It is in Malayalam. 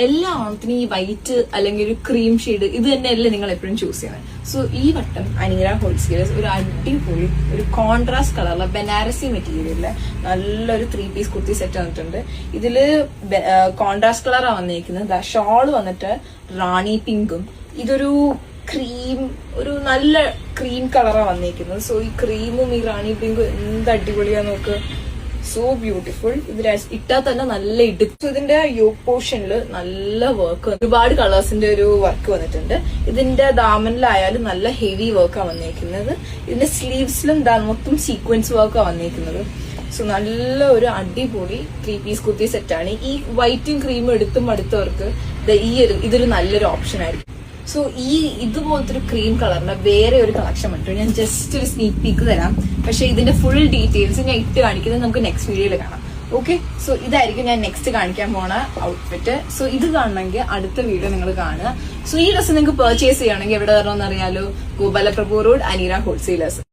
എല്ലാ ഓണത്തിനും ഈ വൈറ്റ് അല്ലെങ്കിൽ ഒരു ക്രീം ഷെയ്ഡ് ഇത് തന്നെയല്ലേ നിങ്ങൾ എപ്പോഴും ചൂസ് ചെയ്യുന്നത്. സോ ഈ വട്ടം അനീറ ഹോൾസെയിലേഴ്സ് ഒരു അടിപൊളി ഒരു കോൺട്രാസ്റ്റ് കളറുള്ള ബനാറസി മെറ്റീരിയലില് നല്ലൊരു 3 പീസ് കുർത്തി സെറ്റ് വന്നിട്ടുണ്ട്. ഇതില് കോൺട്രാസ്റ്റ് കളറാണ് വന്നിരിക്കുന്നത്. ഷോള് വന്നിട്ട് റാണി പിങ്കും ഇതൊരു ക്രീം ഒരു നല്ല ക്രീം കളറാണ് വന്നിരിക്കുന്നത്. സോ ഈ ക്രീമും ഈ റാണി പിങ്കും എന്ത് അടിപൊളിയാ നോക്ക്. So beautiful. ഇത് ഇട്ടാൽ തന്നെ നല്ല ഇടുപ്പ്. ഇതിന്റെ യോക്ക് പോർഷനിൽ നല്ല വർക്ക്, ഒരുപാട് കളേഴ്സിന്റെ ഒരു വർക്ക് വന്നിട്ടുണ്ട്. ഇതിന്റെ ദാമനിലായാലും നല്ല ഹെവി വർക്കാണ് വന്നിരിക്കുന്നത്. ഇതിന്റെ സ്ലീവ്സിലും മൊത്തം സീക്വൻസ് വർക്കാണ് വന്നിരിക്കുന്നത്. സോ നല്ല ഒരു അടിപൊളി 3 പീസ് കുർത്തി സെറ്റാണ്. ഈ വൈറ്റും ക്രീമും എടുത്തും അടുത്തവർക്ക് ഇതൊരു നല്ലൊരു ഓപ്ഷൻ ആയിരിക്കും. സോ ഇതുപോലത്തെ ഒരു ക്രീം കളറിന്റെ വേറെ ഒരു കളക്ഷൻ പറ്റും. ഞാൻ ജസ്റ്റ് ഒരു സ്നീക്ക് പീക്ക് തരാം. പക്ഷെ ഇതിന്റെ ഫുൾ ഡീറ്റെയിൽസ് ഞാൻ ഇട്ട് കാണിക്കുന്നത് നമുക്ക് നെക്സ്റ്റ് വീഡിയോയിൽ കാണാം. ഓക്കെ, സോ ഇതായിരിക്കും ഞാൻ നെക്സ്റ്റ് കാണിക്കാൻ പോണ ഔട്ട്ഫിറ്റ്. സോ ഇത് കാണണമെങ്കിൽ അടുത്ത വീഡിയോ നിങ്ങൾ കാണുക. സോ ഈ ഡ്രസ്സ് നിങ്ങൾക്ക് പർച്ചേസ് ചെയ്യണമെങ്കിൽ എവിടെ വരണമെന്ന് അറിയാലോ, ഗോപാലപ്രഭു റോഡ്, അനീറ ഹോൾസെയിലേഴ്സ്.